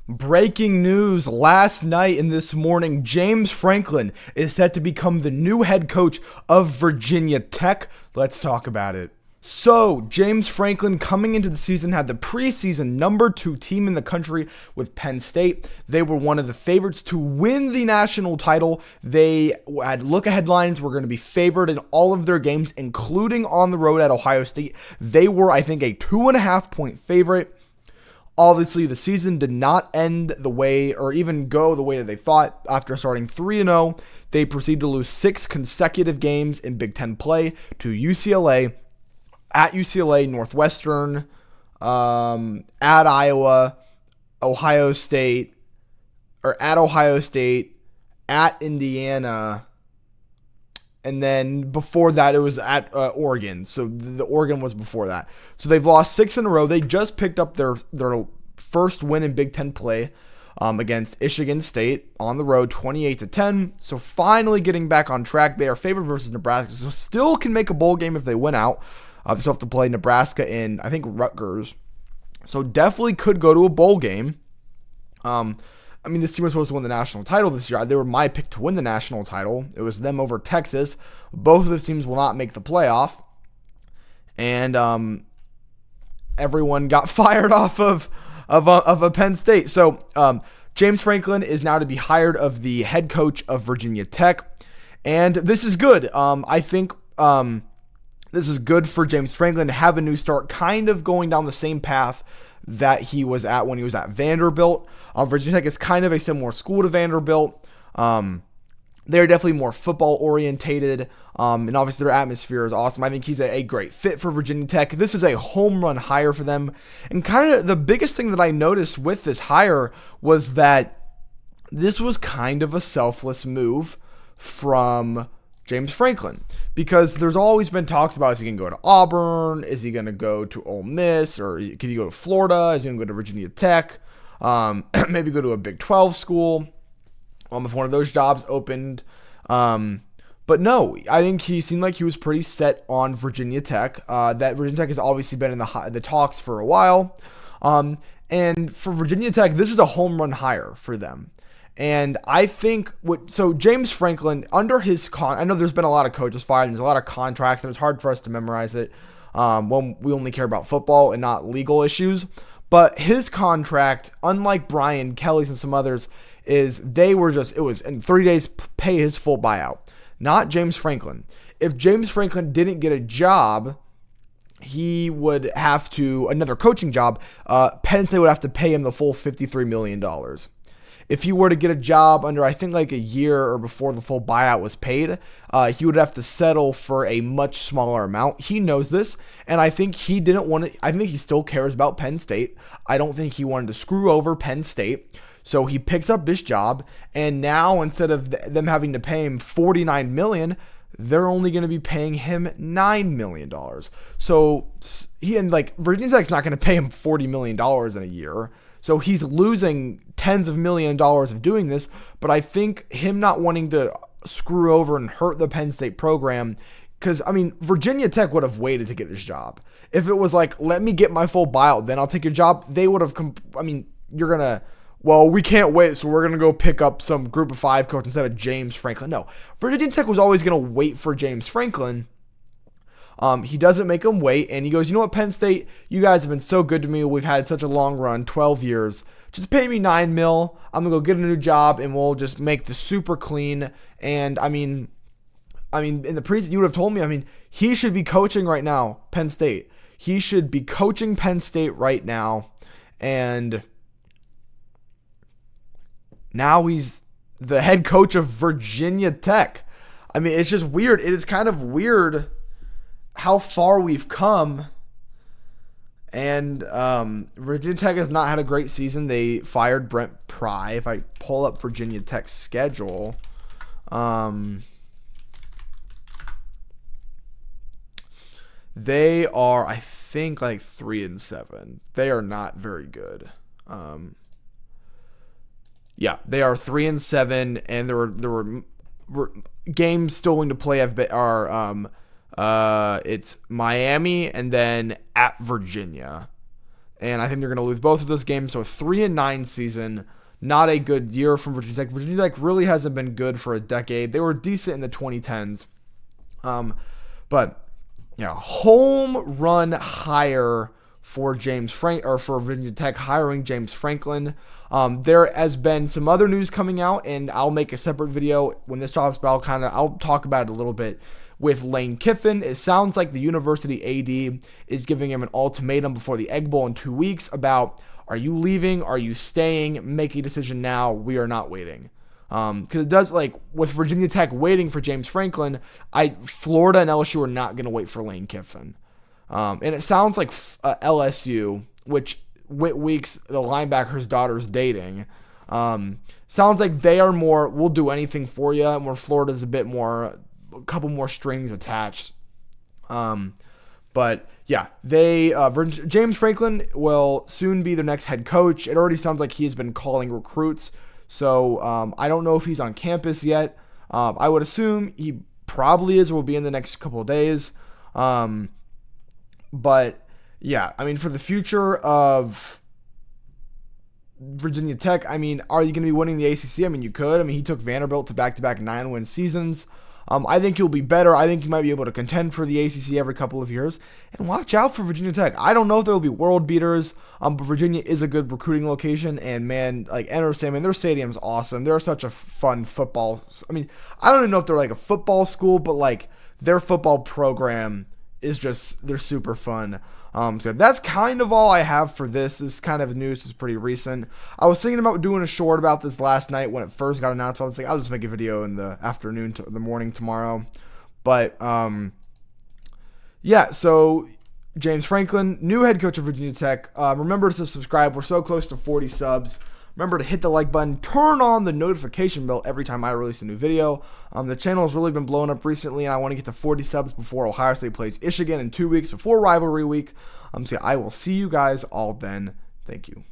Breaking news last night and this morning, James Franklin is set to become the new head coach of Virginia Tech. Let's talk about it. So, James Franklin coming into the season had the preseason #2 team in the country with Penn State. They were one of the favorites to win the national title. They had look-ahead lines, were going to be favored in all of their games, including on the road at Ohio State. They were, I think, a 2.5-point favorite. Obviously, the season did not end the way or even go the way that they thought. After starting 3-0, they proceeded to lose 6 consecutive games in Big Ten play to UCLA, at UCLA, Northwestern, at Iowa, Ohio State, or at Ohio State, at Indiana, and then before that, it was at Oregon. So the Oregon was before that. So they've lost 6 in a row. They just picked up their first win in Big Ten play against Michigan State on the road, 28-10. So finally getting back on track. They are favored versus Nebraska. So still can make a bowl game if they win out. They still have to play Nebraska in, I think, Rutgers. So definitely could go to a bowl game. This team was supposed to win the national title this year. They were my pick to win the national title. It was them over Texas. Both of those teams will not make the playoff. And everyone got fired off of a Penn State. So James Franklin is now to be hired of the head coach of Virginia Tech. And this is good. I think this is good for James Franklin to have a new start, kind of going down the same path that he was at when he was at Vanderbilt. Virginia Tech is kind of a similar school to Vanderbilt. They're definitely more football orientated, and obviously their atmosphere is awesome. I think he's a great fit for Virginia Tech. This is a home run hire for them. And kind of the biggest thing that I noticed with this hire was that this was kind of a selfless move from James Franklin, because there's always been talks about, is he going to go to Auburn? Is he going to go to Ole Miss? Or can he go to Florida? Is he going to go to Virginia Tech? Maybe go to a Big 12 school if one of those jobs opened. But no, I think he seemed like he was pretty set on Virginia Tech. That Virginia Tech has obviously been in the talks for a while. And for Virginia Tech, this is a home run hire for them. And I think James Franklin, under his I know there's been a lot of coaches fired and there's a lot of contracts and it's hard for us to memorize it when we only care about football and not legal issues. But his contract, unlike Brian Kelly's and some others, is it was in 30 days pay his full buyout. Not James Franklin. If James Franklin didn't get a job, he would have to, another coaching job, Penn State would have to pay him the full $53 million. If he were to get a job under, I think, like a year or before the full buyout was paid, he would have to settle for a much smaller amount. He knows this, and I think he didn't want to. I think he still cares about Penn State. I don't think he wanted to screw over Penn State. So he picks up this job, and now instead of them having to pay him $49 million, they're only going to be paying him $9 million. So Virginia Tech's not going to pay him $40 million in a year. So he's losing tens of millions of dollars of doing this, but I think him not wanting to screw over and hurt the Penn State program, because, Virginia Tech would have waited to get this job. If it was like, let me get my full buyout, then I'll take your job, they would have, we can't wait, so we're going to go pick up some group of 5 coach instead of James Franklin. No, Virginia Tech was always going to wait for James Franklin. He doesn't make them wait, and he goes, you know what, Penn State, you guys have been so good to me. We've had such a long run, 12 years. Just pay me $9 million. I'm going to go get a new job, and we'll just make this super clean. And, in the preseason, you would have told me, he should be coaching right now, Penn State. He should be coaching Penn State right now, and now he's the head coach of Virginia Tech. It's just weird. It is kind of weird how far we've come. And Virginia Tech has not had a great season. They fired Brent Pry. If I pull up Virginia Tech's schedule, they are, I think, like 3-7. They are not very good. Yeah, they are 3-7, and there were games still going to play it's Miami and then at Virginia. and I think they're going to lose both of those games. So a 3-9 season, not a good year from Virginia Tech. Virginia Tech really hasn't been good for a decade. They were decent in the 2010s, but yeah, home run hire for for Virginia Tech hiring James Franklin. There has been some other news coming out, and I'll make a separate video when this drops, but I'll talk about it a little bit. With Lane Kiffin, it sounds like the university AD is giving him an ultimatum before the Egg Bowl in 2 weeks about, are you leaving? Are you staying? Make a decision now. We are not waiting. Because it does, like, with Virginia Tech waiting for James Franklin, Florida and LSU are not going to wait for Lane Kiffin. And it sounds like LSU, which Whit Weeks, the linebacker's daughter's dating, sounds like they are more, we'll do anything for you, and where Florida's a couple more strings attached. But yeah, James Franklin will soon be their next head coach. It already sounds like he's been calling recruits. So I don't know if he's on campus yet. I would assume he probably is or will be in the next couple of days. But yeah, I mean, for the future of Virginia Tech, I mean, are you going to be winning the ACC? I mean, you could. I mean, he took Vanderbilt to back-to-back 9-win seasons. I think you'll be better. I think you might be able to contend for the ACC every couple of years. And watch out for Virginia Tech. I don't know if there will be world beaters, but Virginia is a good recruiting location. And man, like NRC, man, their stadium's awesome. They're such a fun football. I mean, I don't even know if they're like a football school, but like their football program is just, they're super fun. So that's kind of all I have for this. This kind of news is pretty recent. I was thinking about doing a short about this last night when it first got announced. I was like, I'll just make a video in the afternoon to the morning tomorrow. But yeah, so James Franklin, new head coach of Virginia Tech. Remember to subscribe. We're so close to 40 subs. Remember to hit the like button, turn on the notification bell every time I release a new video. The channel has really been blowing up recently, and I want to get to 40 subs before Ohio State plays Michigan in 2 weeks before rivalry week. So I will see you guys all then. Thank you.